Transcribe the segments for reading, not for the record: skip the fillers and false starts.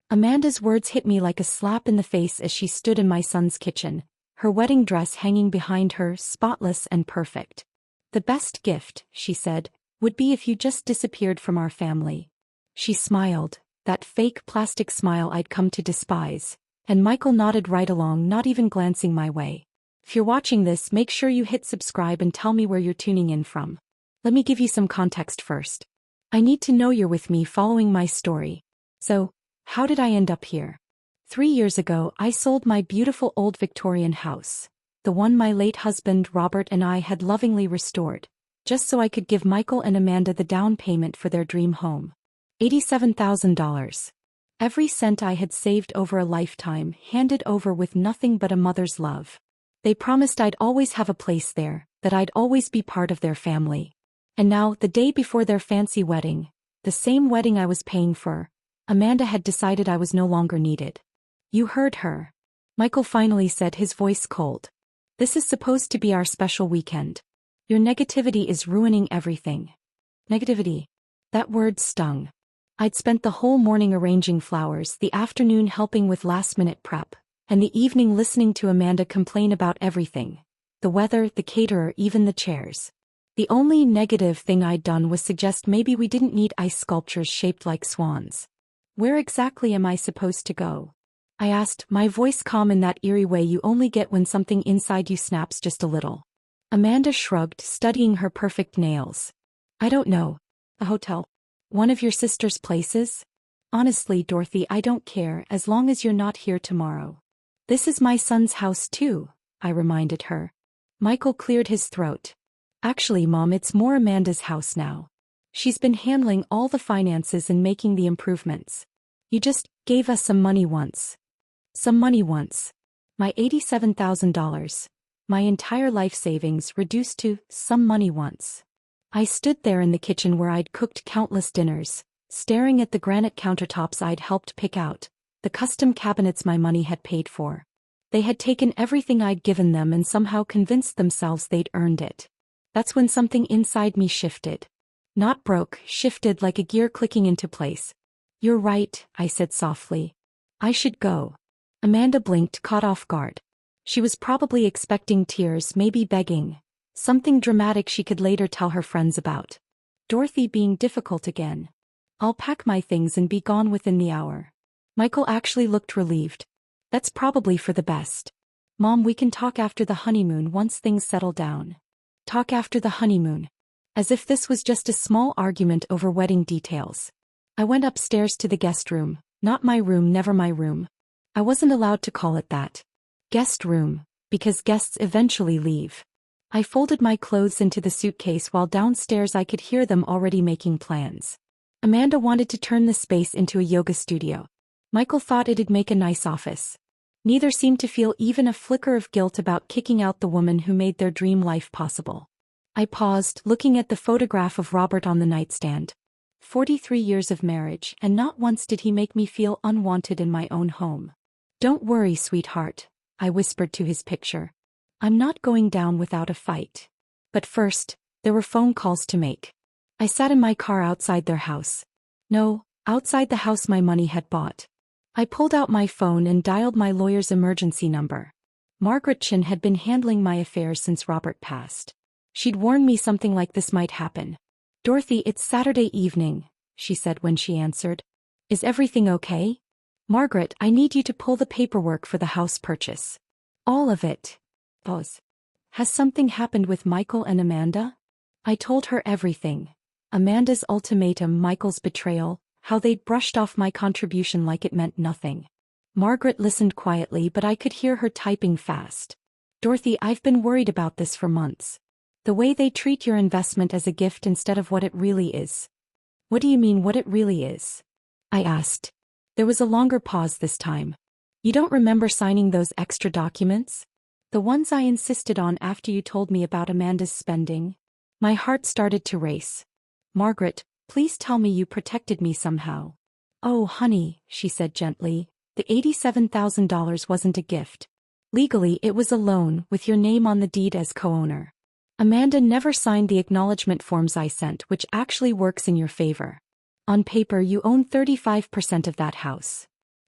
Amanda's words hit me like a slap in the face as she stood in my son's kitchen, her wedding dress hanging behind her, spotless and perfect. "The best gift," she said, "would be if you just disappeared from our family." She smiled, that fake plastic smile I'd come to despise, and Michael nodded right along, not even glancing my way. If you're watching this, make sure you hit subscribe and tell me where you're tuning in from. Let me give you some context first. I need to know you're with me following my story. So, how did I end up here? 3 years ago, I sold my beautiful old Victorian house, the one my late husband Robert and I had lovingly restored, just so I could give Michael and Amanda the down payment for their dream home. $87,000. Every cent I had saved over a lifetime, handed over with nothing but a mother's love. They promised I'd always have a place there, that I'd always be part of their family. And now, the day before their fancy wedding, the same wedding I was paying for, Amanda had decided I was no longer needed. "You heard her," Michael finally said, his voice cold. "This is supposed to be our special weekend. Your negativity is ruining everything." Negativity. That word stung. I'd spent the whole morning arranging flowers, the afternoon helping with last-minute prep, and the evening listening to Amanda complain about everything. The weather, the caterer, even the chairs. The only negative thing I'd done was suggest maybe we didn't need ice sculptures shaped like swans. "Where exactly am I supposed to go?" I asked, my voice calm in that eerie way you only get when something inside you snaps just a little. Amanda shrugged, studying her perfect nails. "I don't know. A hotel? One of your sister's places? Honestly, Dorothy, I don't care as long as you're not here tomorrow." "This is my son's house too," I reminded her. Michael cleared his throat. "Actually, Mom, it's more Amanda's house now. She's been handling all the finances and making the improvements. You just gave us some money once." Some money once. My $87,000. My entire life savings reduced to some money once. I stood there in the kitchen where I'd cooked countless dinners, staring at the granite countertops I'd helped pick out, the custom cabinets my money had paid for. They had taken everything I'd given them and somehow convinced themselves they'd earned it. That's when something inside me shifted. Not broke, shifted like a gear clicking into place. "You're right," I said softly. "I should go." Amanda blinked, caught off guard. She was probably expecting tears, maybe begging. Something dramatic she could later tell her friends about. Dorothy being difficult again. "I'll pack my things and be gone within the hour." Michael actually looked relieved. "That's probably for the best. Mom, we can talk after the honeymoon once things settle down." Talk after the honeymoon. As if this was just a small argument over wedding details. I went upstairs to the guest room. Not my room, never my room. I wasn't allowed to call it that. Guest room, because guests eventually leave. I folded my clothes into the suitcase while downstairs I could hear them already making plans. Amanda wanted to turn the space into a yoga studio. Michael thought it'd make a nice office. Neither seemed to feel even a flicker of guilt about kicking out the woman who made their dream life possible. I paused, looking at the photograph of Robert on the nightstand. 43 years of marriage, and not once did he make me feel unwanted in my own home. "Don't worry, sweetheart," I whispered to his picture. "I'm not going down without a fight." But first, there were phone calls to make. I sat in my car outside their house. No, outside the house my money had bought. I pulled out my phone and dialed my lawyer's emergency number. Margaret Chin had been handling my affairs since Robert passed. She'd warned me something like this might happen. "Dorothy, it's Saturday evening," she said when she answered. "Is everything okay?" "Margaret, I need you to pull the paperwork for the house purchase." "All of it." Pause. "Has something happened with Michael and Amanda?" I told her everything. Amanda's ultimatum, Michael's betrayal, how they'd brushed off my contribution like it meant nothing. Margaret listened quietly, but I could hear her typing fast. "Dorothy, I've been worried about this for months. The way they treat your investment as a gift instead of what it really is." "What do you mean, what it really is?" I asked. There was a longer pause this time. "You don't remember signing those extra documents? The ones I insisted on after you told me about Amanda's spending?" My heart started to race. "Margaret, please tell me you protected me somehow." "Oh, honey," she said gently, "the $87,000 wasn't a gift. Legally, it was a loan, with your name on the deed as co-owner. Amanda never signed the acknowledgement forms I sent, which actually works in your favor. On paper, you own 35% of that house.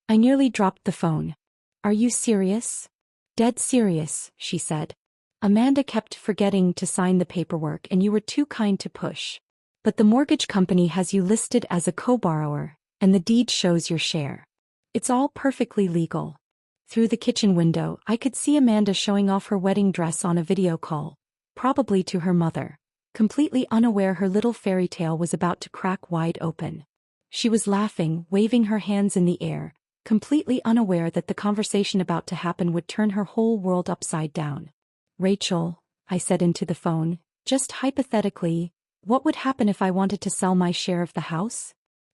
I nearly dropped the phone. Are you serious? Dead serious, she said. Amanda kept forgetting to sign the paperwork and you were too kind to push. But the mortgage company has you listed as a co-borrower, and the deed shows your share. It's all perfectly legal. Through the kitchen window, I could see Amanda showing off her wedding dress on a video call, probably to her mother, completely unaware her little fairy tale was about to crack wide open. She was laughing, waving her hands in the air, completely unaware that the conversation about to happen would turn her whole world upside down. Rachel, I said into the phone, just hypothetically, what would happen if I wanted to sell my share of the house?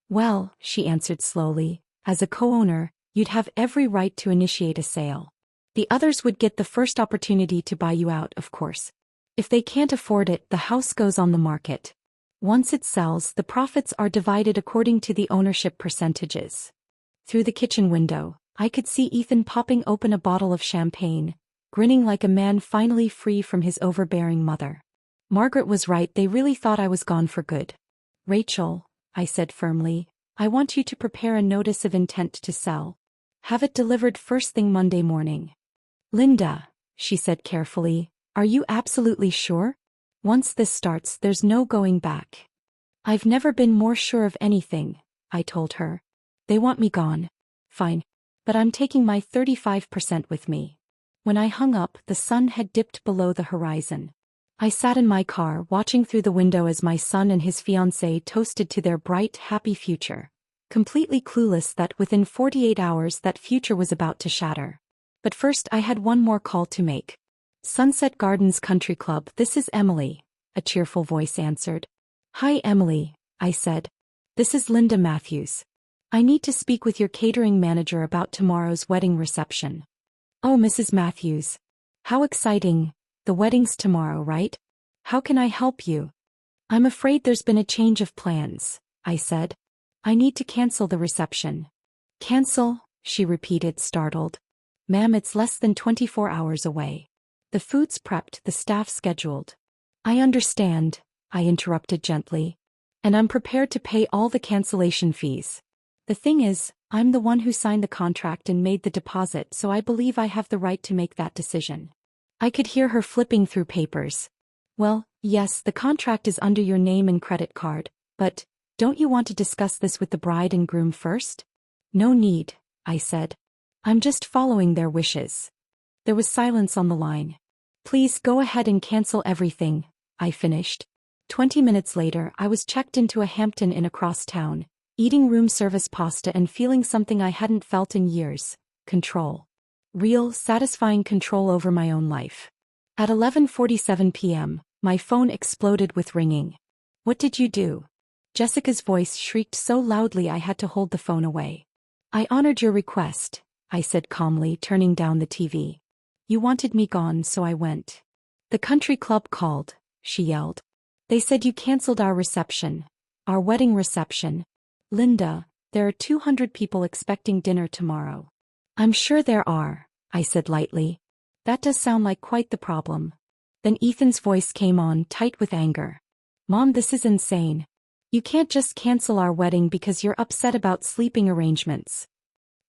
Well, she answered slowly, as a co-owner, you'd have every right to initiate a sale. The others would get the first opportunity to buy you out, of course. If they can't afford it, the house goes on the market. Once it sells, the profits are divided according to the ownership percentages. Through the kitchen window, I could see Ethan popping open a bottle of champagne, grinning like a man finally free from his overbearing mother. Margaret was right, they really thought I was gone for good. Rachel, I said firmly, I want you to prepare a notice of intent to sell. Have it delivered first thing Monday morning. Linda, she said carefully, are you absolutely sure? Once this starts, there's no going back. I've never been more sure of anything, I told her. They want me gone. Fine. But I'm taking my 35% with me. When I hung up, the sun had dipped below the horizon. I sat in my car, watching through the window as my son and his fiancée toasted to their bright, happy future, completely clueless that within 48 hours that future was about to shatter. But first I had one more call to make. Sunset Gardens Country Club, this is Emily, a cheerful voice answered. Hi Emily, I said. This is Linda Matthews. I need to speak with your catering manager about tomorrow's wedding reception. Oh, Mrs. Matthews. How exciting. The wedding's tomorrow, right? How can I help you? I'm afraid there's been a change of plans, I said. I need to cancel the reception. Cancel? She repeated, startled. Ma'am, it's less than 24 hours away. The food's prepped, the staff scheduled. I understand, I interrupted gently. And I'm prepared to pay all the cancellation fees. The thing is, I'm the one who signed the contract and made the deposit, so I believe I have the right to make that decision. I could hear her flipping through papers. Well, yes, the contract is under your name and credit card, but don't you want to discuss this with the bride and groom first? No need, I said. I'm just following their wishes. There was silence on the line. Please go ahead and cancel everything, I finished. 20 minutes later, I was checked into a Hampton Inn across town, eating room service pasta and feeling something I hadn't felt in years, control. Real, satisfying control over my own life. At 11:47 p.m., my phone exploded with ringing. What did you do? Jessica's voice shrieked so loudly I had to hold the phone away. I honored your request, I said calmly, turning down the TV. You wanted me gone, so I went. The country club called, she yelled. They said you canceled our reception. Our wedding reception. Linda, there are 200 people expecting dinner tomorrow. I'm sure there are, I said lightly. That does sound like quite the problem. Then Ethan's voice came on, tight with anger. Mom, this is insane. You can't just cancel our wedding because you're upset about sleeping arrangements.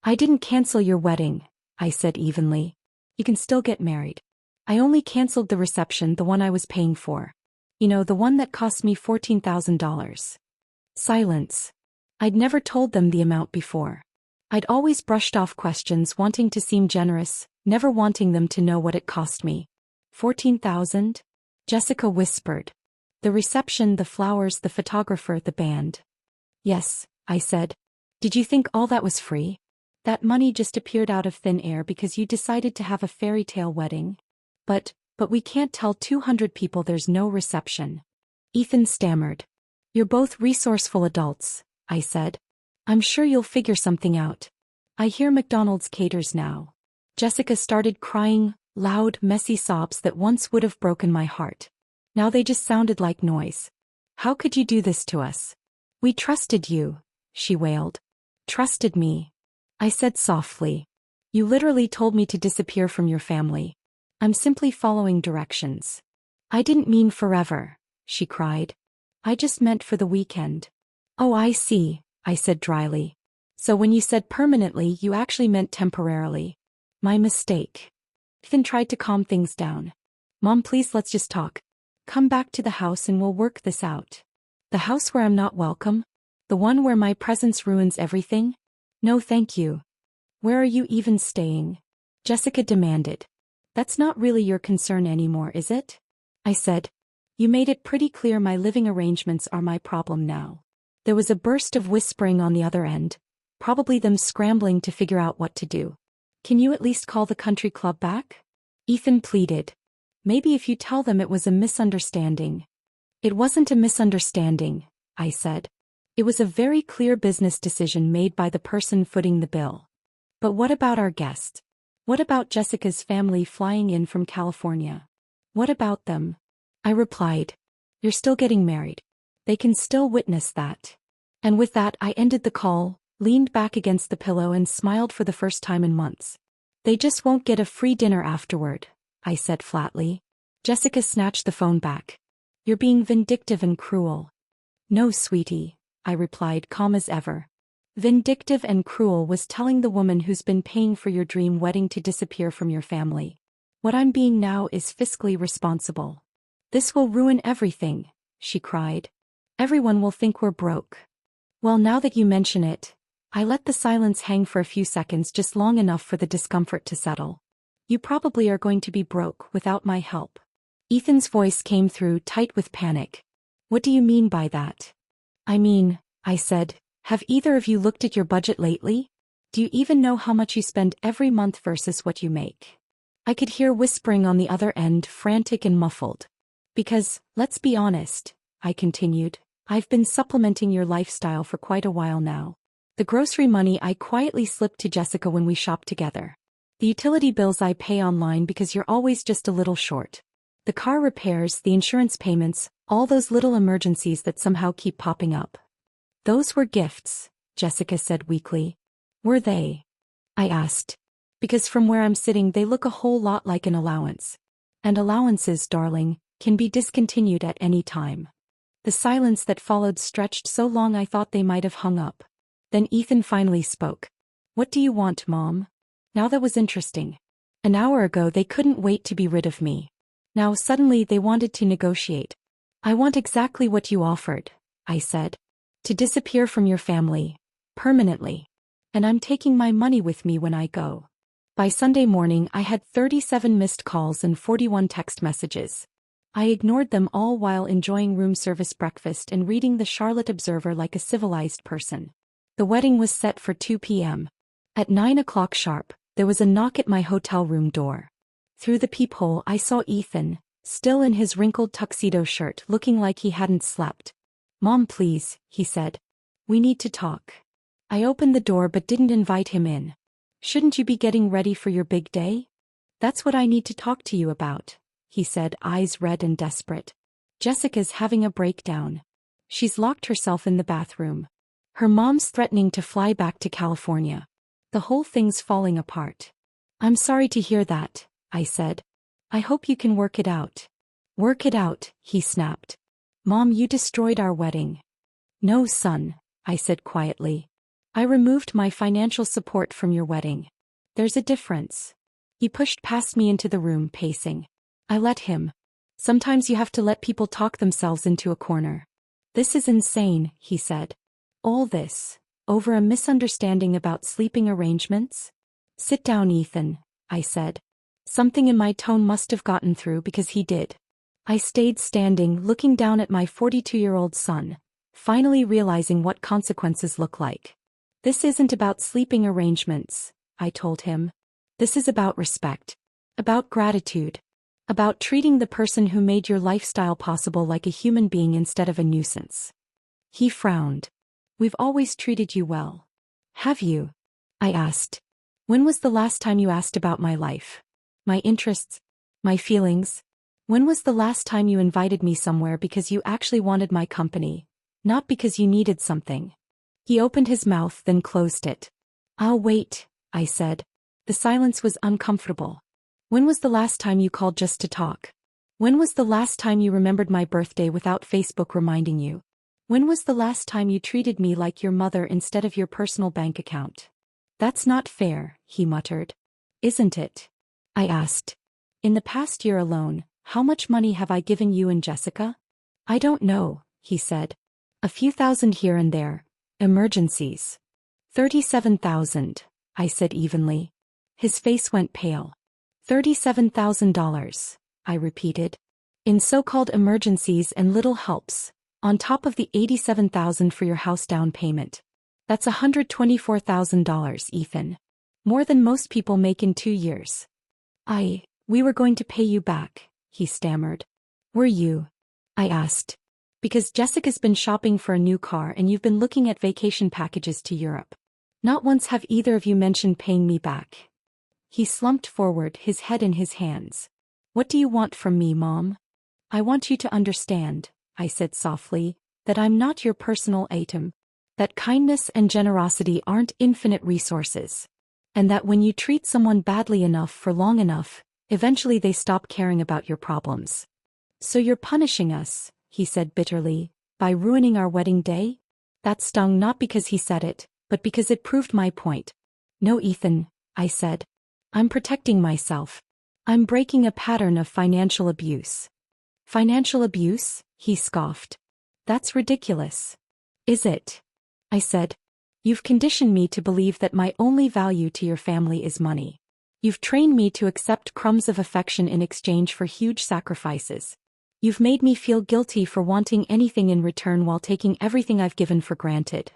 I didn't cancel your wedding, I said evenly. You can still get married. I only canceled the reception, the one I was paying for. You know, the one that cost me $14,000. Silence. I'd never told them the amount before. I'd always brushed off questions, wanting to seem generous, never wanting them to know what it cost me. 14,000? Jessica whispered. The reception, the flowers, the photographer, the band. Yes, I said. Did you think all that was free? That money just appeared out of thin air because you decided to have a fairy tale wedding? But we can't tell 200 people there's no reception. Ethan stammered. You're both resourceful adults, I said. I'm sure you'll figure something out. I hear McDonald's caters now. Jessica started crying, loud, messy sobs that once would have broken my heart. Now they just sounded like noise. How could you do this to us? We trusted you, she wailed. Trusted me. I said softly. You literally told me to disappear from your family. I'm simply following directions. I didn't mean forever, she cried. I just meant for the weekend. Oh, I see, I said dryly. So when you said permanently, you actually meant temporarily. My mistake. Ethan tried to calm things down. Mom, please, let's just talk. Come back to the house and we'll work this out. The house where I'm not welcome? The one where my presence ruins everything? No, thank you. Where are you even staying? Jessica demanded. That's not really your concern anymore, is it? I said. You made it pretty clear my living arrangements are my problem now. There was a burst of whispering on the other end, probably them scrambling to figure out what to do. Can you at least call the country club back? Ethan pleaded. Maybe if you tell them it was a misunderstanding. It wasn't a misunderstanding, I said. It was a very clear business decision made by the person footing the bill. But what about our guest? What about Jessica's family flying in from California? What about them? I replied. You're still getting married. They can still witness that. And with that I ended the call, leaned back against the pillow and smiled for the first time in months. They just won't get a free dinner afterward, I said flatly. Jessica snatched the phone back. You're being vindictive and cruel. No, sweetie, I replied, calm as ever. Vindictive and cruel was telling the woman who's been paying for your dream wedding to disappear from your family. What I'm being now is fiscally responsible. This will ruin everything, she cried. Everyone will think we're broke. Well, now that you mention it, I let the silence hang for a few seconds, just long enough for the discomfort to settle. You probably are going to be broke without my help. Ethan's voice came through, tight with panic. What do you mean by that? I mean, I said, have either of you looked at your budget lately? Do you even know how much you spend every month versus what you make? I could hear whispering on the other end, frantic and muffled. Because, let's be honest, I continued, I've been supplementing your lifestyle for quite a while now. The grocery money I quietly slipped to Jessica when we shop together. The utility bills I pay online because you're always just a little short. The car repairs, the insurance payments, all those little emergencies that somehow keep popping up. Those were gifts, Jessica said weakly. Were they? I asked. Because from where I'm sitting they look a whole lot like an allowance. And allowances, darling, can be discontinued at any time. The silence that followed stretched so long I thought they might have hung up. Then Ethan finally spoke. What do you want, Mom? Now that was interesting. An hour ago they couldn't wait to be rid of me. Now suddenly they wanted to negotiate. I want exactly what you offered, I said. To disappear from your family. Permanently. And I'm taking my money with me when I go. By Sunday morning I had 37 missed calls and 41 text messages. I ignored them all while enjoying room service breakfast and reading the Charlotte Observer like a civilized person. The wedding was set for 2 p.m. At 9 o'clock sharp, there was a knock at my hotel room door. Through the peephole I saw Ethan, still in his wrinkled tuxedo shirt, looking like he hadn't slept. Mom, please, he said. We need to talk. I opened the door but didn't invite him in. Shouldn't you be getting ready for your big day? That's what I need to talk to you about, he said, eyes red and desperate. Jessica's having a breakdown. She's locked herself in the bathroom. Her mom's threatening to fly back to California. The whole thing's falling apart. I'm sorry to hear that, I said. I hope you can work it out. Work it out, he snapped. Mom, you destroyed our wedding. No, son, I said quietly. I removed my financial support from your wedding. There's a difference. He pushed past me into the room, pacing. I let him. Sometimes you have to let people talk themselves into a corner. This is insane, he said. All this, over a misunderstanding about sleeping arrangements? Sit down, Ethan, I said. Something in my tone must have gotten through because he did. I stayed standing, looking down at my 42-year-old son, finally realizing what consequences look like. This isn't about sleeping arrangements, I told him. This is about respect. About gratitude. About treating the person who made your lifestyle possible like a human being instead of a nuisance. He frowned. We've always treated you well. Have you? I asked. When was the last time you asked about my life? My interests? My feelings? When was the last time you invited me somewhere because you actually wanted my company, not because you needed something? He opened his mouth then closed it. I'll wait, I said. The silence was uncomfortable. When was the last time you called just to talk? When was the last time you remembered my birthday without Facebook reminding you? When was the last time you treated me like your mother instead of your personal bank account? That's not fair, he muttered. Isn't it? I asked. In the past year alone, how much money have I given you and Jessica? I don't know, he said. A few thousand here and there. Emergencies. 37,000, I said evenly. His face went pale. $37,000, I repeated. In so-called emergencies and little helps, on top of the $87,000 for your house down payment. That's $124,000, Ethan. More than most people make in 2 years. We were going to pay you back, he stammered. Were you? I asked. Because Jessica's been shopping for a new car and you've been looking at vacation packages to Europe. Not once have either of you mentioned paying me back. He slumped forward, his head in his hands. What do you want from me, Mom? I want you to understand, I said softly, that I'm not your personal item. That kindness and generosity aren't infinite resources. And that when you treat someone badly enough for long enough, eventually they stop caring about your problems. So you're punishing us, he said bitterly, by ruining our wedding day? That stung not because he said it, but because it proved my point. No, Ethan, I said. I'm protecting myself. I'm breaking a pattern of financial abuse. Financial abuse? He scoffed. That's ridiculous. Is it? I said. You've conditioned me to believe that my only value to your family is money. You've trained me to accept crumbs of affection in exchange for huge sacrifices. You've made me feel guilty for wanting anything in return while taking everything I've given for granted.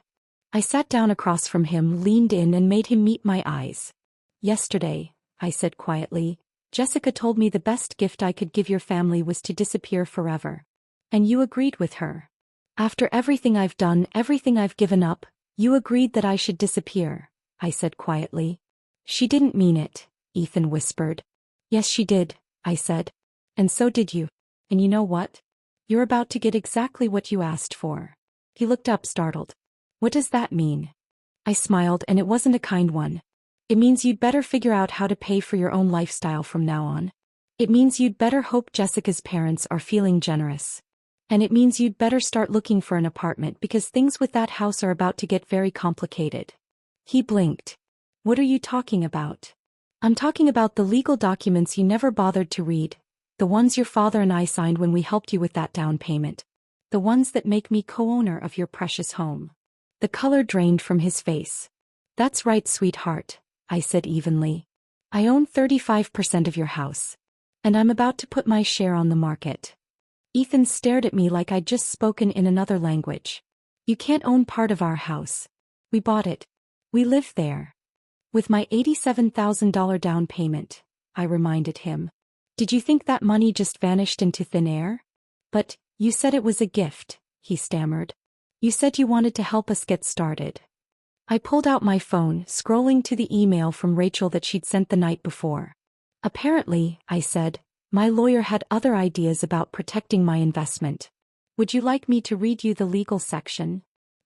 I sat down across from him, leaned in and made him meet my eyes. Yesterday, I said quietly, Jessica told me the best gift I could give your family was to disappear forever. And you agreed with her. After everything I've done, everything I've given up, you agreed that I should disappear, I said quietly. She didn't mean it, Ethan whispered. Yes, she did, I said. And so did you. And you know what? You're about to get exactly what you asked for. He looked up startled. What does that mean? I smiled, and it wasn't a kind one. It means you'd better figure out how to pay for your own lifestyle from now on. It means you'd better hope Jessica's parents are feeling generous. And it means you'd better start looking for an apartment because things with that house are about to get very complicated. He blinked. What are you talking about? I'm talking about the legal documents you never bothered to read, the ones your father and I signed when we helped you with that down payment. The ones that make me co-owner of your precious home. The color drained from his face. That's right, sweetheart, I said evenly. I own 35% of your house. And I'm about to put my share on the market. Ethan stared at me like I'd just spoken in another language. You can't own part of our house. We bought it. We live there. With my $87,000 down payment, I reminded him. Did you think that money just vanished into thin air? But, you said it was a gift, he stammered. You said you wanted to help us get started. I pulled out my phone, scrolling to the email from Rachel that she'd sent the night before. Apparently, I said, my lawyer had other ideas about protecting my investment. Would you like me to read you the legal section?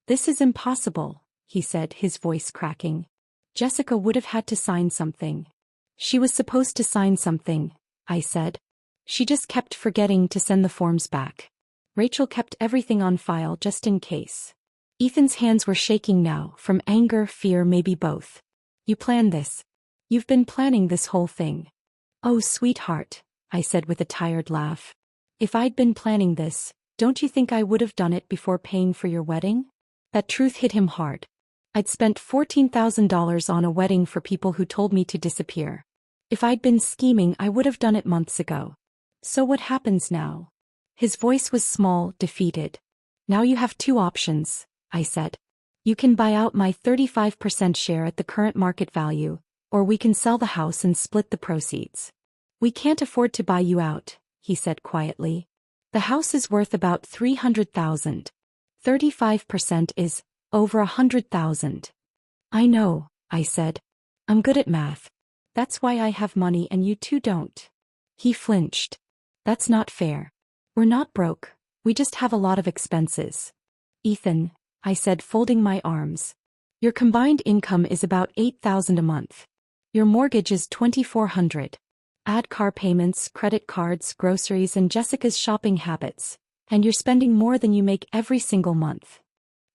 This is impossible, he said, his voice cracking. Jessica would have had to sign something. She was supposed to sign something, I said. She just kept forgetting to send the forms back. Rachel kept everything on file just in case. Ethan's hands were shaking now, from anger, fear, maybe both. You planned this. You've been planning this whole thing. Oh, sweetheart, I said with a tired laugh. If I'd been planning this, don't you think I would have done it before paying for your wedding? That truth hit him hard. I'd spent $14,000 on a wedding for people who told me to disappear. If I'd been scheming, I would have done it months ago. So what happens now? His voice was small, defeated. Now you have 2 options, I said. You can buy out my 35% share at the current market value, or we can sell the house and split the proceeds. We can't afford to buy you out, he said quietly. The house is worth about $300,000. 35% is over $100,000. I know, I said. I'm good at math. That's why I have money and you two don't. He flinched. That's not fair. We're not broke, we just have a lot of expenses. Ethan, I said, folding my arms. Your combined income is about $8,000 a month. Your mortgage is $2,400. Add car payments, credit cards, groceries and Jessica's shopping habits. And you're spending more than you make every single month.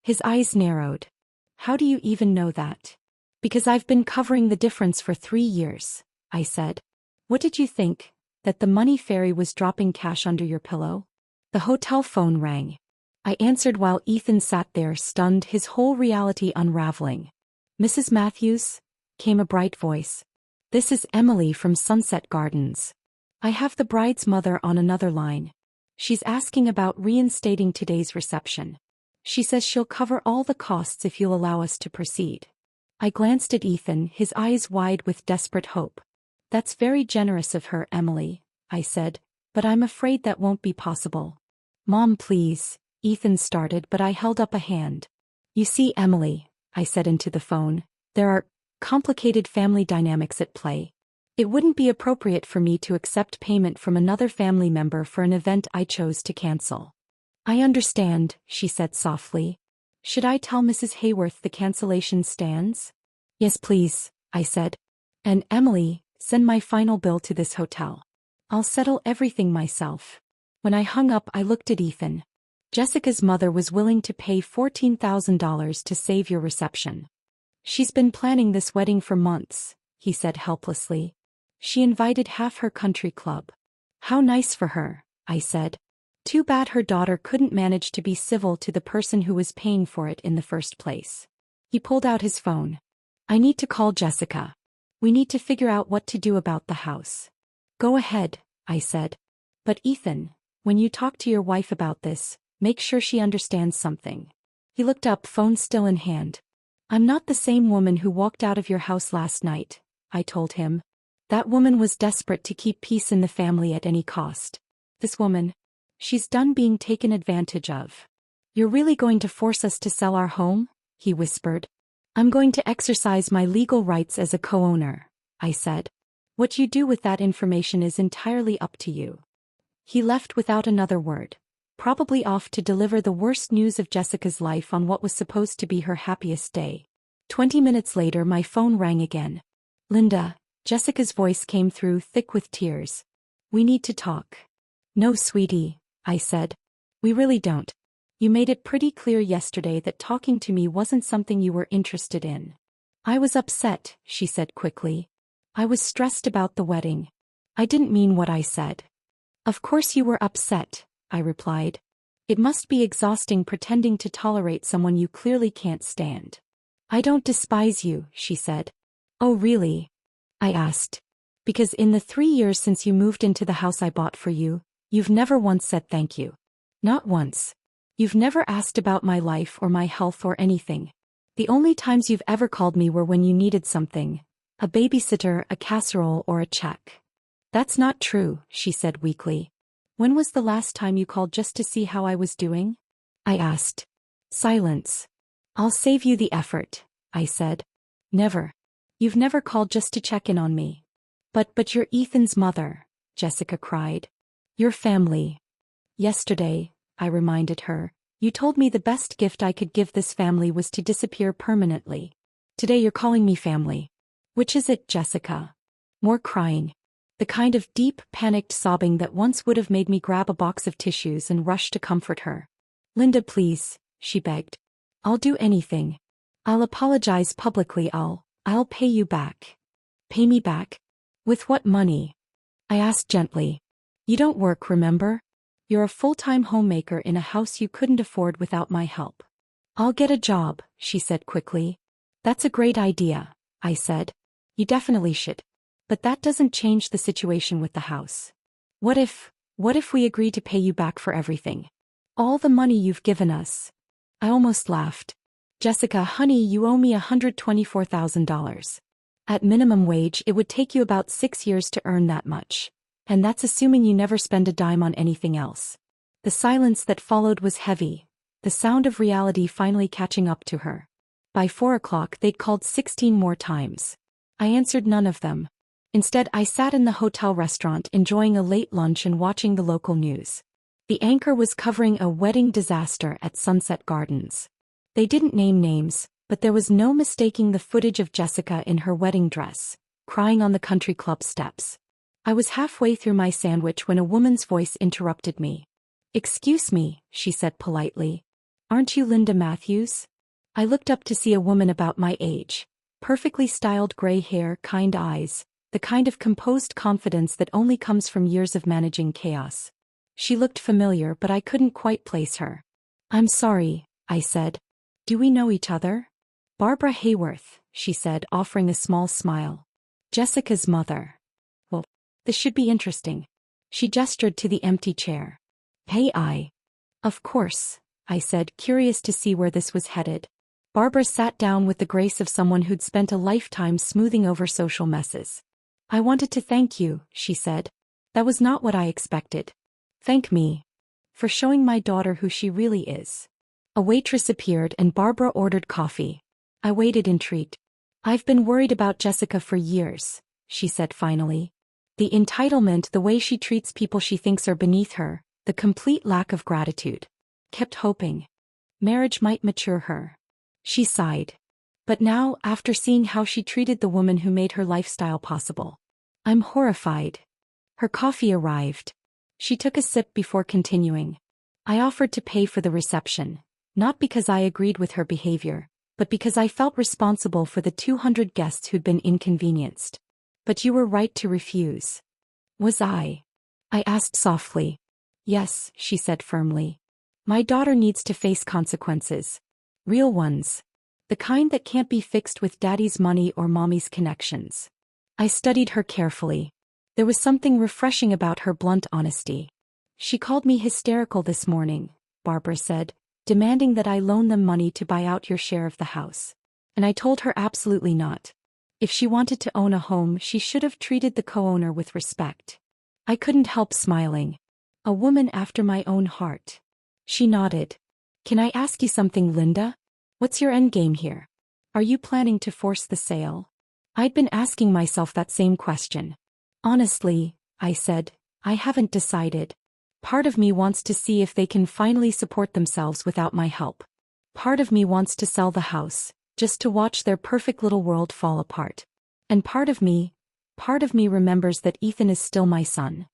His eyes narrowed. How do you even know that? Because I've been covering the difference for 3 years, I said. What did you think? That the money fairy was dropping cash under your pillow? The hotel phone rang. I answered while Ethan sat there stunned, his whole reality unraveling. Mrs. Matthews? Came a bright voice. This is Emily from Sunset Gardens. I have the bride's mother on another line. She's asking about reinstating today's reception. She says she'll cover all the costs if you'll allow us to proceed. I glanced at Ethan, his eyes wide with desperate hope. That's very generous of her, Emily, I said, but I'm afraid that won't be possible. Mom, please, Ethan started, but I held up a hand. You see, Emily, I said into the phone, there are complicated family dynamics at play. It wouldn't be appropriate for me to accept payment from another family member for an event I chose to cancel. I understand, she said softly. Should I tell Mrs. Hayworth the cancellation stands? Yes, please, I said. And Emily, send my final bill to this hotel. I'll settle everything myself. When I hung up, I looked at Ethan. Jessica's mother was willing to pay $14,000 to save your reception. She's been planning this wedding for months, he said helplessly. She invited half her country club. How nice for her, I said. Too bad her daughter couldn't manage to be civil to the person who was paying for it in the first place. He pulled out his phone. I need to call Jessica. We need to figure out what to do about the house. Go ahead, I said. But Ethan, when you talk to your wife about this, make sure she understands something. He looked up, phone still in hand. I'm not the same woman who walked out of your house last night, I told him. That woman was desperate to keep peace in the family at any cost. This woman, she's done being taken advantage of. You're really going to force us to sell our home? He whispered. I'm going to exercise my legal rights as a co-owner, I said. What you do with that information is entirely up to you. He left without another word, probably off to deliver the worst news of Jessica's life on what was supposed to be her happiest day. 20 minutes later, my phone rang again. Linda, Jessica's voice came through, thick with tears. We need to talk. No, sweetie, I said. We really don't. You made it pretty clear yesterday that talking to me wasn't something you were interested in. I was upset, she said quickly. I was stressed about the wedding. I didn't mean what I said. Of course you were upset, I replied. It must be exhausting pretending to tolerate someone you clearly can't stand. I don't despise you, she said. Oh really? I asked. Because in the 3 years since you moved into the house I bought for you, you've never once said thank you. Not once. You've never asked about my life or my health or anything. The only times you've ever called me were when you needed something. A babysitter, a casserole, or a check. That's not true, she said weakly. When was the last time you called just to see how I was doing? I asked. Silence. I'll save you the effort, I said. Never. You've never called just to check in on me. But you're Ethan's mother, Jessica cried. Your family. Yesterday, I reminded her, you told me the best gift I could give this family was to disappear permanently. Today you're calling me family. Which is it, Jessica? More crying. The kind of deep, panicked sobbing that once would have made me grab a box of tissues and rush to comfort her. Linda, please, she begged. I'll do anything. I'll apologize publicly. I'll pay you back. Pay me back? With what money? I asked gently. You don't work, remember? You're a full-time homemaker in a house you couldn't afford without my help. I'll get a job, she said quickly. That's a great idea, I said. You definitely should. But that doesn't change the situation with the house. What if we agree to pay you back for everything? All the money you've given us. I almost laughed. Jessica, honey, you owe me $124,000. At minimum wage, it would take you about 6 years to earn that much. And that's assuming you never spend a dime on anything else. The silence that followed was heavy, the sound of reality finally catching up to her. By 4 o'clock they'd called 16 more times. I answered none of them. Instead, I sat in the hotel restaurant enjoying a late lunch and watching the local news. The anchor was covering a wedding disaster at Sunset Gardens. They didn't name names, but there was no mistaking the footage of Jessica in her wedding dress, crying on the country club steps. I was halfway through my sandwich when a woman's voice interrupted me. "Excuse me," she said politely. "Aren't you Linda Matthews?" I looked up to see a woman about my age. Perfectly styled gray hair, kind eyes, the kind of composed confidence that only comes from years of managing chaos. She looked familiar, but I couldn't quite place her. "I'm sorry," I said. "Do we know each other?" "Barbara Hayworth," she said, offering a small smile. "Jessica's mother." "Well, this should be interesting." She gestured to the empty chair. "Hey, Of course," I said, curious to see where this was headed. Barbara sat down with the grace of someone who'd spent a lifetime smoothing over social messes. "I wanted to thank you," she said. "That was not what I expected." "Thank me." "For showing my daughter who she really is." A waitress appeared and Barbara ordered coffee. I waited intrigued. "I've been worried about Jessica for years," she said finally. "The entitlement, the way she treats people she thinks are beneath her, the complete lack of gratitude. Kept hoping marriage might mature her." She sighed. "But now, after seeing how she treated the woman who made her lifestyle possible, I'm horrified." Her coffee arrived. She took a sip before continuing. "I offered to pay for the reception, not because I agreed with her behavior, but because I felt responsible for the 200 guests who'd been inconvenienced. But you were right to refuse." "Was I?" I asked softly. "Yes," she said firmly. "My daughter needs to face consequences. Real ones. The kind that can't be fixed with daddy's money or mommy's connections." I studied her carefully. There was something refreshing about her blunt honesty. "She called me hysterical this morning," Barbara said, "demanding that I loan them money to buy out your share of the house. And I told her absolutely not. If she wanted to own a home, she should have treated the co-owner with respect." I couldn't help smiling. A woman after my own heart. She nodded. "Can I ask you something, Linda? What's your endgame here? Are you planning to force the sale?" I'd been asking myself that same question. "Honestly," I said, "I haven't decided. Part of me wants to see if they can finally support themselves without my help. Part of me wants to sell the house, just to watch their perfect little world fall apart. And part of me remembers that Ethan is still my son."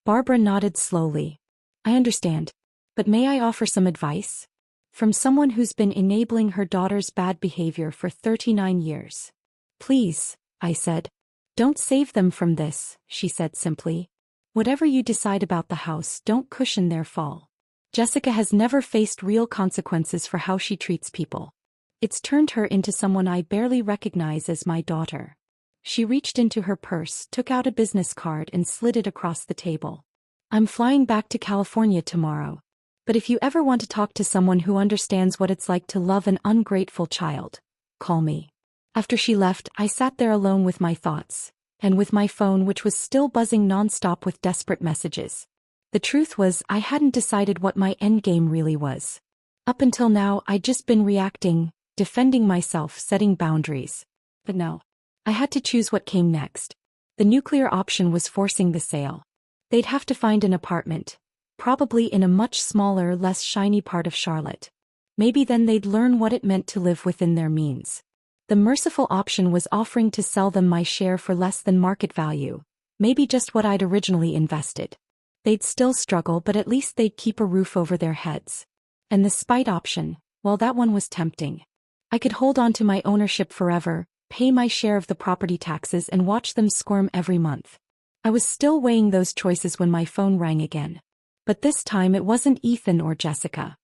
Barbara nodded slowly. "I understand. But may I offer some advice? From someone who's been enabling her daughter's bad behavior for 39 years. "Please," I said. "Don't save them from this," she said simply. "Whatever you decide about the house, don't cushion their fall. Jessica has never faced real consequences for how she treats people. It's turned her into someone I barely recognize as my daughter." She reached into her purse, took out a business card and slid it across the table. "I'm flying back to California tomorrow. But if you ever want to talk to someone who understands what it's like to love an ungrateful child, call me." After she left, I sat there alone with my thoughts, and with my phone which was still buzzing nonstop with desperate messages. The truth was, I hadn't decided what my endgame really was. Up until now, I'd just been reacting, defending myself, setting boundaries. But no. I had to choose what came next. The nuclear option was forcing the sale. They'd have to find an apartment, probably in a much smaller, less shiny part of Charlotte. Maybe then they'd learn what it meant to live within their means. The merciful option was offering to sell them my share for less than market value, maybe just what I'd originally invested. They'd still struggle, but at least they'd keep a roof over their heads. And the spite option, well, that one was tempting. I could hold on to my ownership forever, pay my share of the property taxes and watch them squirm every month. I was still weighing those choices when my phone rang again. But this time it wasn't Ethan or Jessica.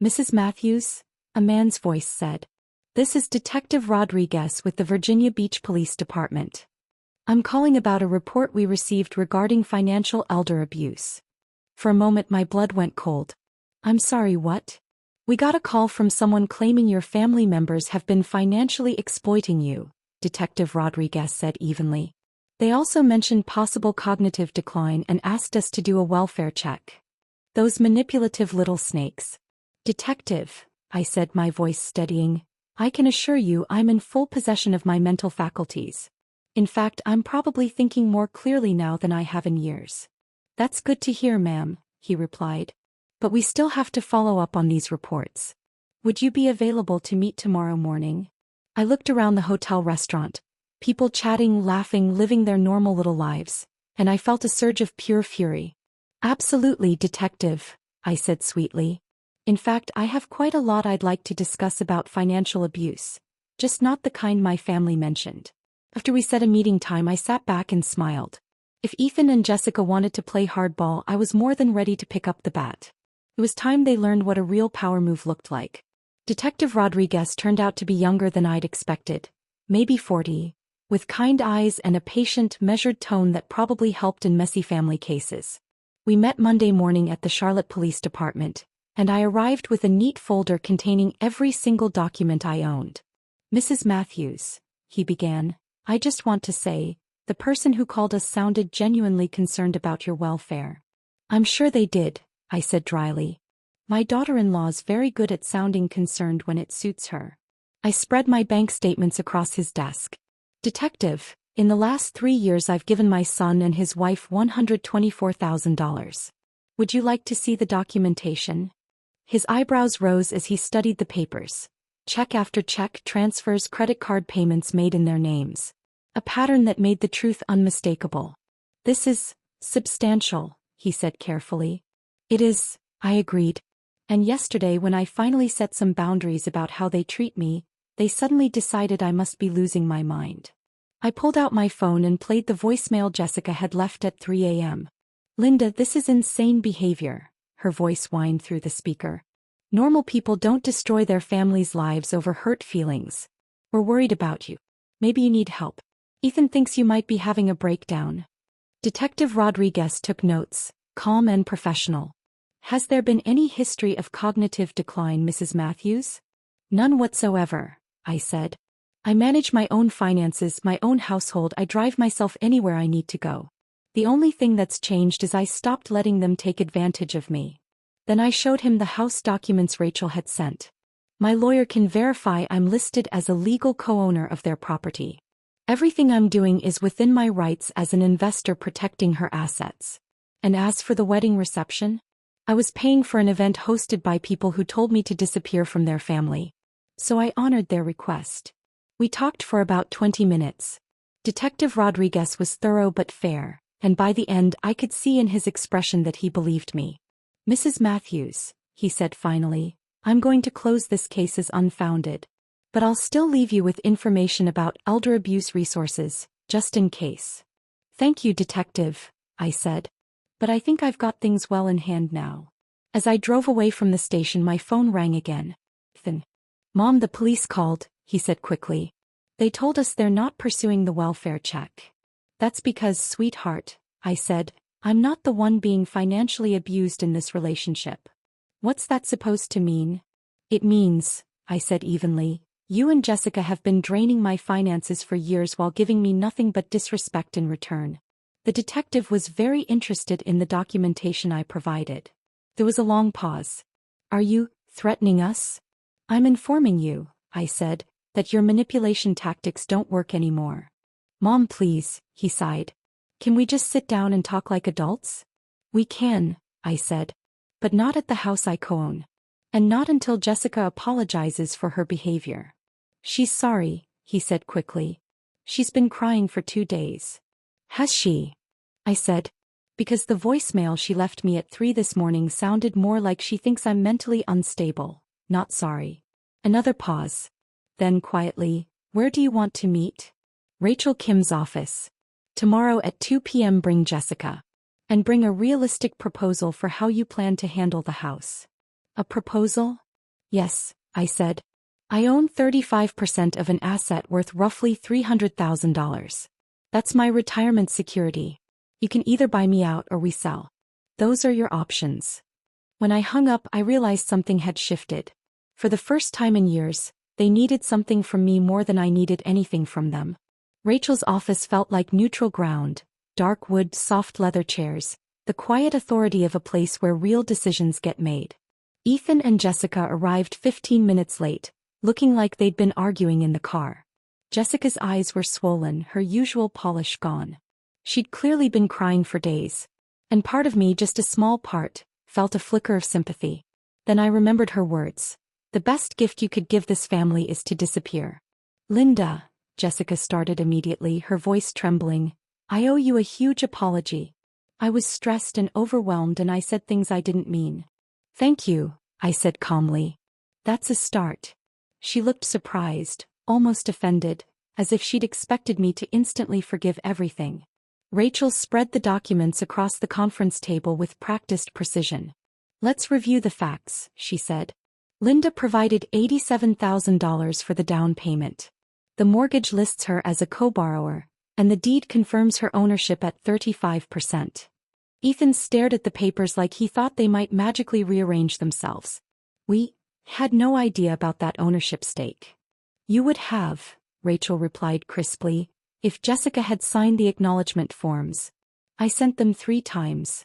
"Mrs. Matthews?" a man's voice said. "This is Detective Rodriguez with the Virginia Beach Police Department. I'm calling about a report we received regarding financial elder abuse." For a moment my blood went cold. "I'm sorry, what?" "We got a call from someone claiming your family members have been financially exploiting you," Detective Rodriguez said evenly. "They also mentioned possible cognitive decline and asked us to do a welfare check. Those manipulative little snakes." "Detective," I said, my voice steadying, "I can assure you I'm in full possession of my mental faculties. In fact, I'm probably thinking more clearly now than I have in years." "That's good to hear, ma'am," he replied. "But we still have to follow up on these reports. Would you be available to meet tomorrow morning?" I looked around the hotel restaurant. People chatting, laughing, living their normal little lives. And I felt a surge of pure fury. "Absolutely, detective," I said sweetly. In fact, I have quite a lot I'd like to discuss about financial abuse, just not the kind my family mentioned. After we set a meeting time, I sat back and smiled. If Ethan and Jessica wanted to play hardball, I was more than ready to pick up the bat. It was time they learned what a real power move looked like. Detective Rodriguez turned out to be younger than I'd expected, maybe 40, with kind eyes and a patient, measured tone that probably helped in messy family cases. We met Monday morning at the Charlotte Police Department, and I arrived with a neat folder containing every single document I owned. "Mrs. Matthews," he began, "I just want to say, the person who called us sounded genuinely concerned about your welfare." "I'm sure they did," I said dryly. "My daughter-in-law's very good at sounding concerned when it suits her." I spread my bank statements across his desk. "Detective, in the last 3 years I've given my son and his wife $124,000. Would you like to see the documentation?" His eyebrows rose as he studied the papers. Check after check, transfers, credit card payments made in their names. A pattern that made the truth unmistakable. "This is substantial," he said carefully. "It is," I agreed. "And yesterday when I finally set some boundaries about how they treat me, they suddenly decided I must be losing my mind." I pulled out my phone and played the voicemail Jessica had left at 3 a.m. "Linda, this is insane behavior," her voice whined through the speaker. "Normal people don't destroy their families' lives over hurt feelings. We're worried about you. Maybe you need help. Ethan thinks you might be having a breakdown." Detective Rodriguez took notes, calm and professional. "Has there been any history of cognitive decline, Mrs. Matthews?" "None whatsoever," I said. "I manage my own finances, my own household. I drive myself anywhere I need to go. The only thing that's changed is I stopped letting them take advantage of me." Then I showed him the house documents Rachel had sent. "My lawyer can verify I'm listed as a legal co-owner of their property. Everything I'm doing is within my rights as an investor protecting her assets. And as for the wedding reception, I was paying for an event hosted by people who told me to disappear from their family. So I honored their request." We talked for about 20 minutes. Detective Rodriguez was thorough but fair, and by the end I could see in his expression that he believed me. "Mrs. Matthews," he said finally, "I'm going to close this case as unfounded. But I'll still leave you with information about elder abuse resources, just in case." "Thank you, Detective," I said. "But I think I've got things well in hand now." As I drove away from the station, my phone rang again. "Ethan." "Mom, the police called," he said quickly. "They told us they're not pursuing the welfare check." "That's because, sweetheart," I said, "I'm not the one being financially abused in this relationship." "What's that supposed to mean?" "It means," I said evenly, "you and Jessica have been draining my finances for years while giving me nothing but disrespect in return." The detective was very interested in the documentation I provided. There was a long pause. "Are you threatening us?" "I'm informing you," I said, "that your manipulation tactics don't work anymore." "Mom, please," he sighed. "Can we just sit down and talk like adults?" "We can," I said. "But not at the house I co-own. And not until Jessica apologizes for her behavior." "She's sorry," he said quickly. "She's been crying for 2 days." "Has she?" I said. "Because the voicemail she left me at 3 this morning sounded more like she thinks I'm mentally unstable, not sorry." Another pause. Then quietly, "Where do you want to meet?" "Rachel Kim's office. Tomorrow at 2 p.m. Bring Jessica. And bring a realistic proposal for how you plan to handle the house." "A proposal?" "Yes," I said. "I own 35% of an asset worth roughly $300,000. That's my retirement security. You can either buy me out or we sell. Those are your options." When I hung up, I realized something had shifted. For the first time in years, they needed something from me more than I needed anything from them. Rachel's office felt like neutral ground, dark wood, soft leather chairs, the quiet authority of a place where real decisions get made. Ethan and Jessica arrived 15 minutes late, looking like they'd been arguing in the car. Jessica's eyes were swollen, her usual polish gone. She'd clearly been crying for days. And part of me, just a small part, felt a flicker of sympathy. Then I remembered her words. "The best gift you could give this family is to disappear." "Linda," Jessica started immediately, her voice trembling, "I owe you a huge apology. I was stressed and overwhelmed and I said things I didn't mean." Thank you, I said calmly. That's a start. She looked surprised, almost offended, as if she'd expected me to instantly forgive everything. Rachel spread the documents across the conference table with practiced precision. Let's review the facts, she said. Linda provided $87,000 for the down payment. The mortgage lists her as a co-borrower, and the deed confirms her ownership at 35%. Ethan stared at the papers like he thought they might magically rearrange themselves. We had no idea about that ownership stake. You would have, Rachel replied crisply, if Jessica had signed the acknowledgement forms. I sent them 3 times.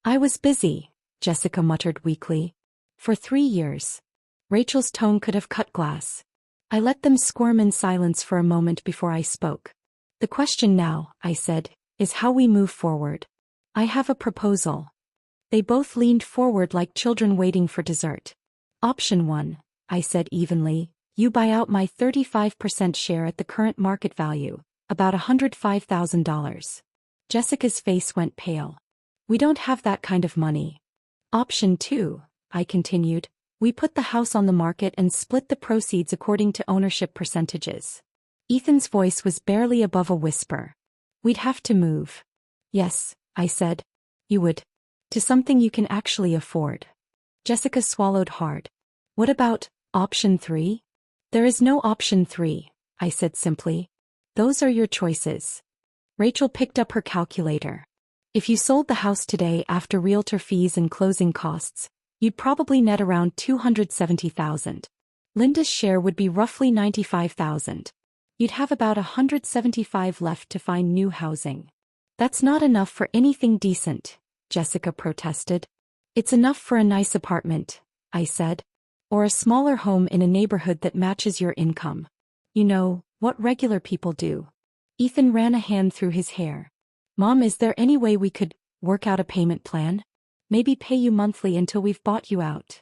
I was busy, Jessica muttered weakly. For 3 years. Rachel's tone could have cut glass. I let them squirm in silence for a moment before I spoke. The question now, I said, is how we move forward. I have a proposal. They both leaned forward like children waiting for dessert. Option 1, I said evenly, you buy out my 35% share at the current market value, about $105,000. Jessica's face went pale. We don't have that kind of money. Option 2, I continued, we put the house on the market and split the proceeds according to ownership percentages. Ethan's voice was barely above a whisper. We'd have to move. Yes, I said. You would. To something you can actually afford. Jessica swallowed hard. What about option 3? There is no option 3, I said simply. Those are your choices. Rachel picked up her calculator. If you sold the house today after realtor fees and closing costs, you'd probably net around $270,000. Linda's share would be roughly $95,000. You'd have about $175,000 left to find new housing. That's not enough for anything decent, Jessica protested. It's enough for a nice apartment, I said. Or a smaller home in a neighborhood that matches your income. You know, what regular people do. Ethan ran a hand through his hair. Mom, is there any way we could work out a payment plan? Maybe pay you monthly until we've bought you out.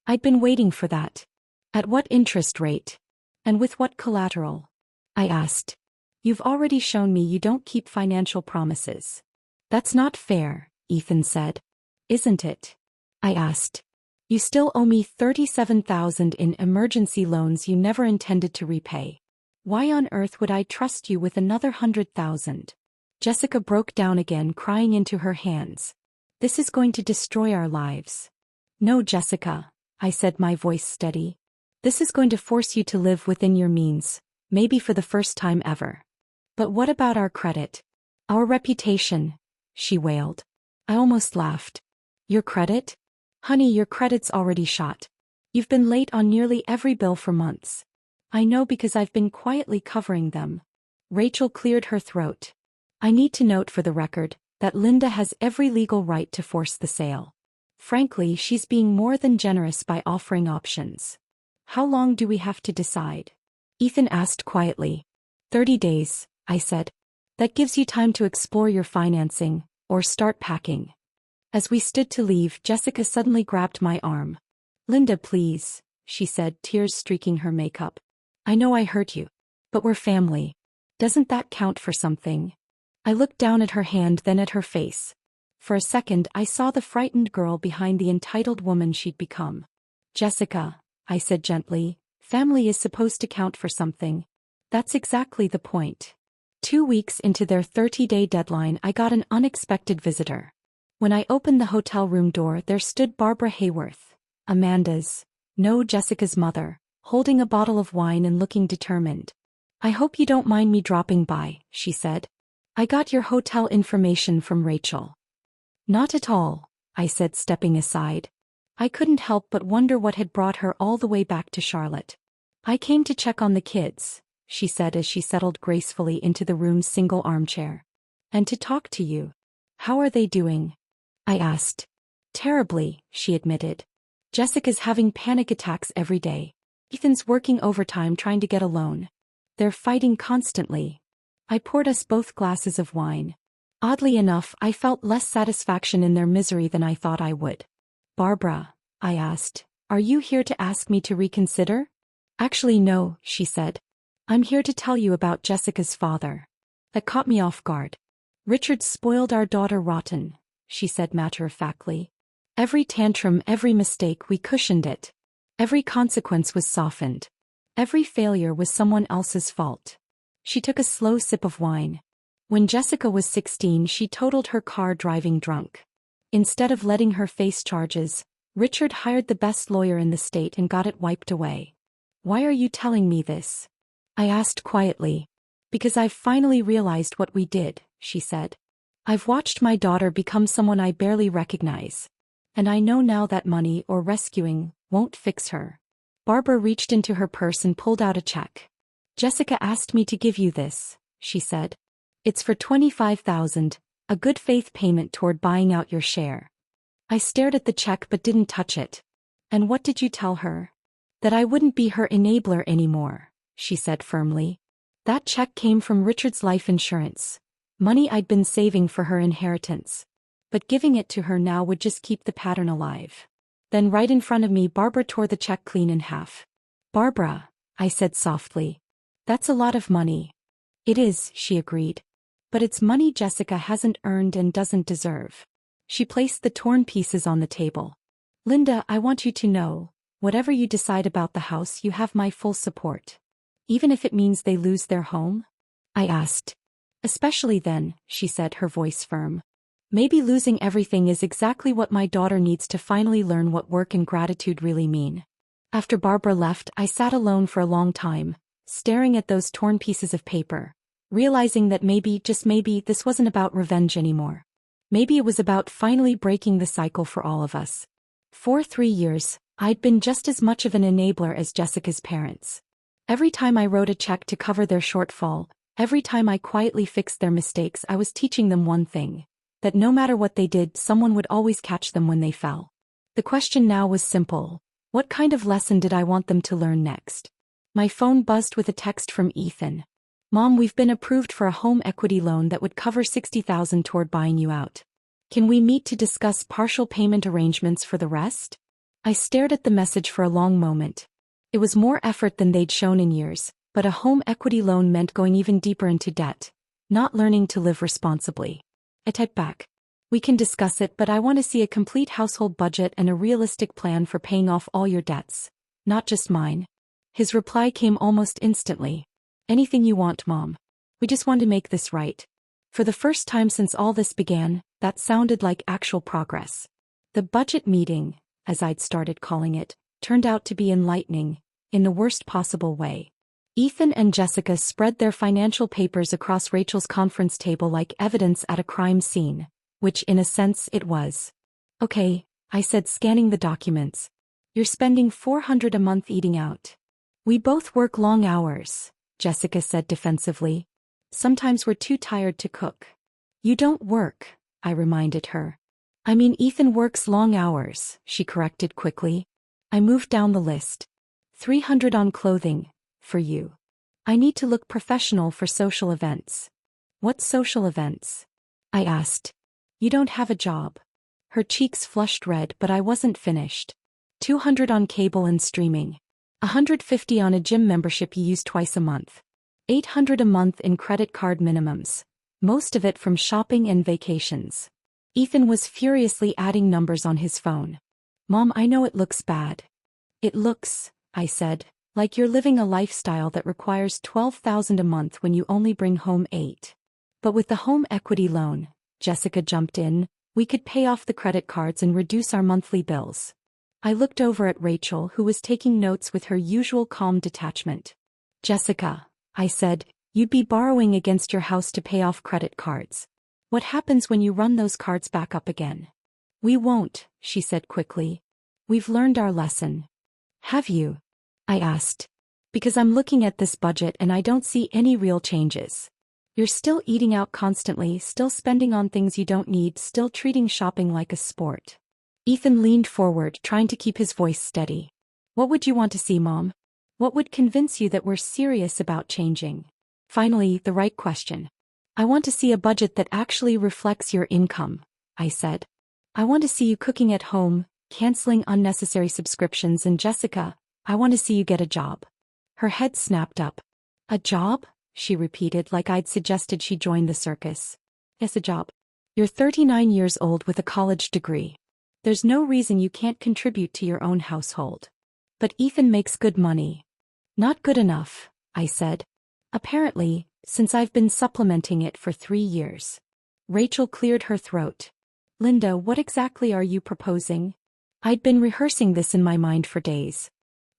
I'd been waiting for that. At what interest rate? And with what collateral? I asked. You've already shown me you don't keep financial promises. That's not fair, Ethan said. Isn't it? I asked. You still owe me $37,000 in emergency loans you never intended to repay. Why on earth would I trust you with another $100,000? Jessica broke down again, crying into her hands. This is going to destroy our lives. No, Jessica, I said, my voice steady. This is going to force you to live within your means, maybe for the first time ever. But what about our credit? Our reputation, she wailed. I almost laughed. Your credit? Honey, your credit's already shot. You've been late on nearly every bill for months. I know because I've been quietly covering them. Rachel cleared her throat. I need to note for the record that Linda has every legal right to force the sale. Frankly, she's being more than generous by offering options. How long do we have to decide? Ethan asked quietly. 30 days, I said. That gives you time to explore your financing, or start packing. As we stood to leave, Jessica suddenly grabbed my arm. Linda, please, she said, tears streaking her makeup. I know I hurt you. But we're family. Doesn't that count for something? I looked down at her hand, then at her face. For a second, I saw the frightened girl behind the entitled woman she'd become. Jessica, I said gently, family is supposed to count for something. That's exactly the point. 2 weeks into their 30-day deadline, I got an unexpected visitor. When I opened the hotel room door, there stood Barbara Hayworth, Amanda's, no, Jessica's mother, holding a bottle of wine and looking determined. I hope you don't mind me dropping by, she said. I got your hotel information from Rachel. Not at all, I said, stepping aside. I couldn't help but wonder what had brought her all the way back to Charlotte. I came to check on the kids, she said as she settled gracefully into the room's single armchair. And to talk to you. How are they doing? I asked. Terribly, she admitted. Jessica's having panic attacks every day. Ethan's working overtime trying to get a loan. They're fighting constantly. I poured us both glasses of wine. Oddly enough, I felt less satisfaction in their misery than I thought I would. Barbara, I asked, are you here to ask me to reconsider? Actually no, she said. I'm here to tell you about Jessica's father. That caught me off guard. Richard spoiled our daughter rotten, she said matter-of-factly. Every tantrum, every mistake, we cushioned it. Every consequence was softened. Every failure was someone else's fault. She took a slow sip of wine. When Jessica was 16, she totaled her car driving drunk. Instead of letting her face charges, Richard hired the best lawyer in the state and got it wiped away. "Why are you telling me this?" I asked quietly. "Because I've finally realized what we did," she said. "I've watched my daughter become someone I barely recognize. And I know now that money or rescuing won't fix her." Barbara reached into her purse and pulled out a check. "Jessica asked me to give you this," she said. "It's for $25,000, a good faith payment toward buying out your share." I stared at the check but didn't touch it. "And what did you tell her?" "That I wouldn't be her enabler anymore," she said firmly. "That check came from Richard's life insurance, money I'd been saving for her inheritance. But giving it to her now would just keep the pattern alive." Then right in front of me, Barbara tore the check clean in half. "Barbara," I said softly. "That's a lot of money." "It is," she agreed. "But it's money Jessica hasn't earned and doesn't deserve." She placed the torn pieces on the table. "Linda, I want you to know, whatever you decide about the house, you have my full support. Even if it means they lose their home?" I asked. "Especially then," she said, her voice firm. "Maybe losing everything is exactly what my daughter needs to finally learn what work and gratitude really mean." After Barbara left, I sat alone for a long time, staring at those torn pieces of paper, realizing that maybe, just maybe, this wasn't about revenge anymore. Maybe it was about finally breaking the cycle for all of us. For 3 years, I'd been just as much of an enabler as Jessica's parents. Every time I wrote a check to cover their shortfall, every time I quietly fixed their mistakes, I was teaching them one thing: that no matter what they did, someone would always catch them when they fell. The question now was simple: what kind of lesson did I want them to learn next? My phone buzzed with a text from Ethan. "Mom, we've been approved for a home equity loan that would cover $60,000 toward buying you out. Can we meet to discuss partial payment arrangements for the rest?" I stared at the message for a long moment. It was more effort than they'd shown in years, but a home equity loan meant going even deeper into debt, not learning to live responsibly. I typed back, "We can discuss it, but I want to see a complete household budget and a realistic plan for paying off all your debts, not just mine." His reply came almost instantly. "Anything you want, Mom. We just want to make this right." For the first time since all this began, that sounded like actual progress. The budget meeting, as I'd started calling it, turned out to be enlightening, in the worst possible way. Ethan and Jessica spread their financial papers across Rachel's conference table like evidence at a crime scene, which in a sense it was. "Okay," I said, scanning the documents. "You're spending $400 a month eating out." "We both work long hours," Jessica said defensively. "Sometimes we're too tired to cook." "You don't work," I reminded her. "I mean, Ethan works long hours," she corrected quickly. I moved down the list. $300 on clothing, for you. I need to look professional for social events." "What social events?" I asked. "You don't have a job." Her cheeks flushed red, but I wasn't finished. $200 on cable and streaming. $150 on a gym membership you use twice a month. $800 a month in credit card minimums, most of it from shopping and vacations. Ethan was furiously adding numbers on his phone. "Mom, I know it looks bad." "It looks," I said, "like you're living a lifestyle that requires $12,000 a month when you only bring home $8. But with the home equity loan," Jessica jumped in, "we could pay off the credit cards and reduce our monthly bills." I looked over at Rachel, who was taking notes with her usual calm detachment. "Jessica," I said, "you'd be borrowing against your house to pay off credit cards. What happens when you run those cards back up again?" "We won't," she said quickly. "We've learned our lesson." "Have you?" I asked. "Because I'm looking at this budget and I don't see any real changes. You're still eating out constantly, still spending on things you don't need, still treating shopping like a sport." Ethan leaned forward, trying to keep his voice steady. "What would you want to see, Mom? What would convince you that we're serious about changing?" Finally, the right question. "I want to see a budget that actually reflects your income," I said. "I want to see you cooking at home, canceling unnecessary subscriptions, and Jessica, I want to see you get a job." Her head snapped up. "A job?" she repeated, like I'd suggested she join the circus. "Yes, a job. You're 39 years old with a college degree. There's no reason you can't contribute to your own household. But Ethan makes good money. Not good enough, I said. Apparently, since I've been supplementing it for 3 years. Rachel cleared her throat. Linda, what exactly are you proposing? I'd been rehearsing this in my mind for days.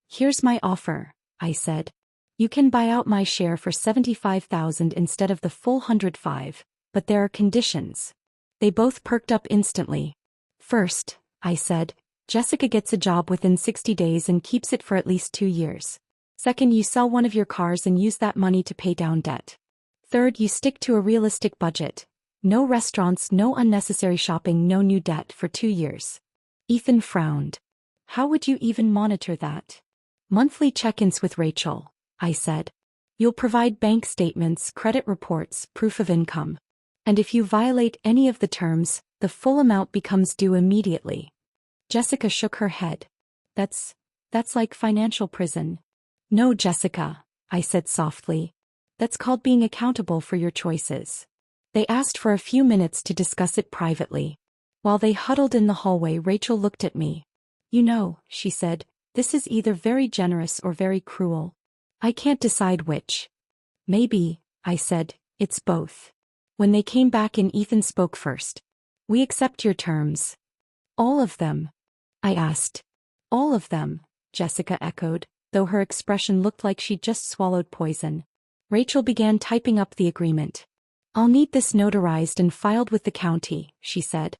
Here's my offer, I said. You can buy out my share for $75,000 instead of the full $105,000, but there are conditions. They both perked up instantly. First, I said, Jessica gets a job within 60 days and keeps it for at least 2 years. Second, you sell one of your cars and use that money to pay down debt. Third, you stick to a realistic budget. No restaurants, no unnecessary shopping, no new debt for 2 years. Ethan frowned. How would you even monitor that? Monthly check-ins with Rachel, I said. You'll provide bank statements, credit reports, proof of income. And if you violate any of the terms, the full amount becomes due immediately. Jessica shook her head. That's like financial prison. No, Jessica, I said softly. That's called being accountable for your choices. They asked for a few minutes to discuss it privately. While they huddled in the hallway, Rachel looked at me. You know, she said, this is either very generous or very cruel. I can't decide which. Maybe, I said, it's both. When they came back in, Ethan spoke first. We accept your terms. All of them? I asked. All of them, Jessica echoed, though her expression looked like she'd just swallowed poison. Rachel began typing up the agreement. I'll need this notarized and filed with the county, she said.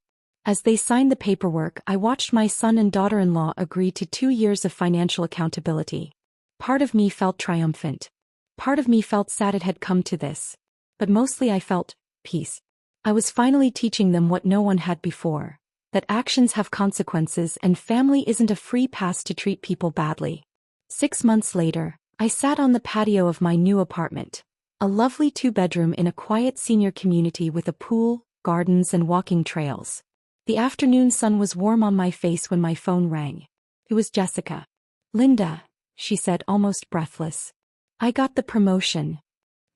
As they signed the paperwork, I watched my son and daughter-in-law agree to 2 years of financial accountability. Part of me felt triumphant. Part of me felt sad it had come to this. But mostly I felt peace. I was finally teaching them what no one had before, that actions have consequences and family isn't a free pass to treat people badly. 6 months later, I sat on the patio of my new apartment, a lovely 2-bedroom in a quiet senior community with a pool, gardens and walking trails. The afternoon sun was warm on my face when my phone rang. It was Jessica. Linda, she said almost breathless. I got the promotion.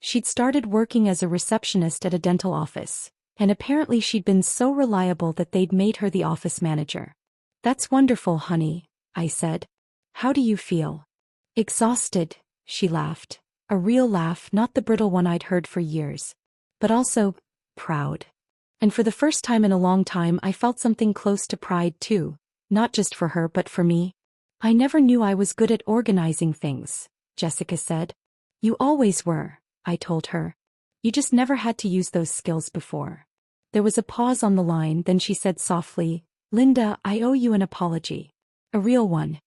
She'd started working as a receptionist at a dental office, and apparently she'd been so reliable that they'd made her the office manager. That's wonderful, honey, I said. How do you feel? Exhausted, she laughed. A real laugh, not the brittle one I'd heard for years. But also, proud. And for the first time in a long time I felt something close to pride too, not just for her but for me. I never knew I was good at organizing things, Jessica said. You always were, I told her. You just never had to use those skills before. There was a pause on the line, then she said softly, Linda, I owe you an apology. A real one.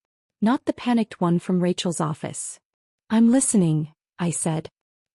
Not the panicked one from Rachel's office. I'm listening, I said.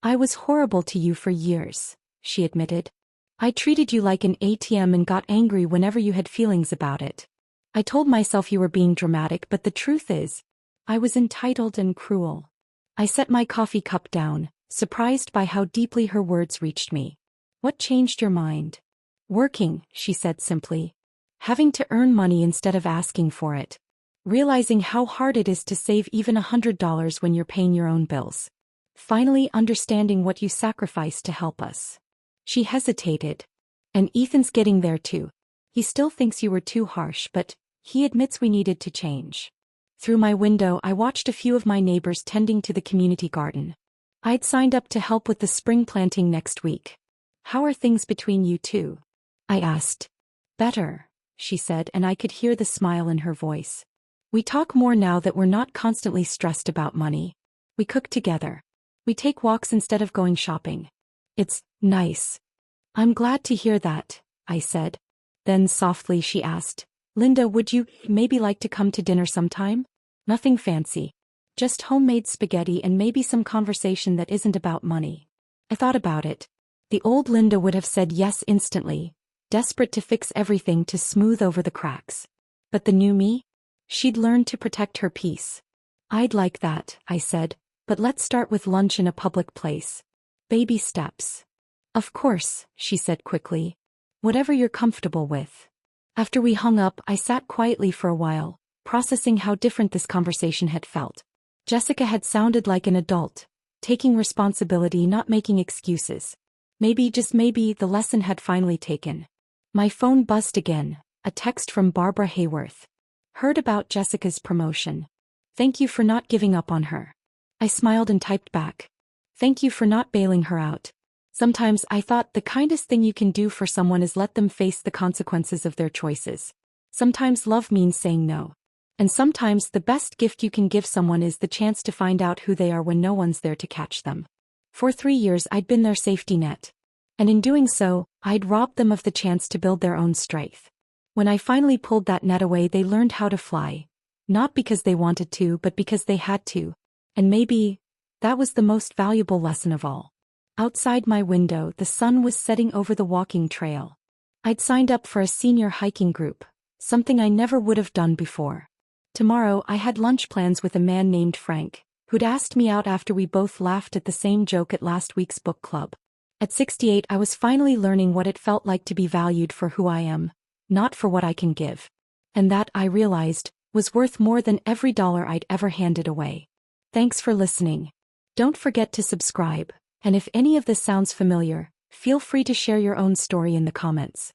I was horrible to you for years, she admitted. I treated you like an ATM and got angry whenever you had feelings about it. I told myself you were being dramatic, but the truth is, I was entitled and cruel. I set my coffee cup down, surprised by how deeply her words reached me. What changed your mind? Working, she said simply. Having to earn money instead of asking for it. Realizing how hard it is to save even $100 when you're paying your own bills. Finally understanding what you sacrificed to help us. She hesitated. And Ethan's getting there too. He still thinks you were too harsh, but he admits we needed to change. Through my window, I watched a few of my neighbors tending to the community garden. I'd signed up to help with the spring planting next week. How are things between you two? I asked. Better, she said, and I could hear the smile in her voice. We talk more now that we're not constantly stressed about money. We cook together. We take walks instead of going shopping. It's nice. I'm glad to hear that, I said. Then softly she asked, Linda, would you maybe like to come to dinner sometime? Nothing fancy. Just homemade spaghetti and maybe some conversation that isn't about money. I thought about it. The old Linda would have said yes instantly, desperate to fix everything to smooth over the cracks. But the new me? She'd learned to protect her peace. I'd like that, I said, but let's start with lunch in a public place. Baby steps. Of course, she said quickly. Whatever you're comfortable with. After we hung up, I sat quietly for a while, processing how different this conversation had felt. Jessica had sounded like an adult, taking responsibility, not making excuses. Maybe, just maybe, the lesson had finally taken. My phone buzzed again. A text from Barbara Hayworth. Heard about Jessica's promotion. Thank you for not giving up on her. I smiled and typed back. Thank you for not bailing her out. Sometimes I thought the kindest thing you can do for someone is let them face the consequences of their choices. Sometimes love means saying no. And sometimes the best gift you can give someone is the chance to find out who they are when no one's there to catch them. For 3 years I'd been their safety net. And in doing so, I'd robbed them of the chance to build their own strength. When I finally pulled that net away, they learned how to fly. Not because they wanted to, but because they had to. And maybe that was the most valuable lesson of all. Outside my window, the sun was setting over the walking trail. I'd signed up for a senior hiking group, something I never would have done before. Tomorrow I had lunch plans with a man named Frank, who'd asked me out after we both laughed at the same joke at last week's book club. At 68 I was finally learning what it felt like to be valued for who I am, not for what I can give. And that, I realized, was worth more than every dollar I'd ever handed away. Thanks for listening. Don't forget to subscribe, and if any of this sounds familiar, feel free to share your own story in the comments.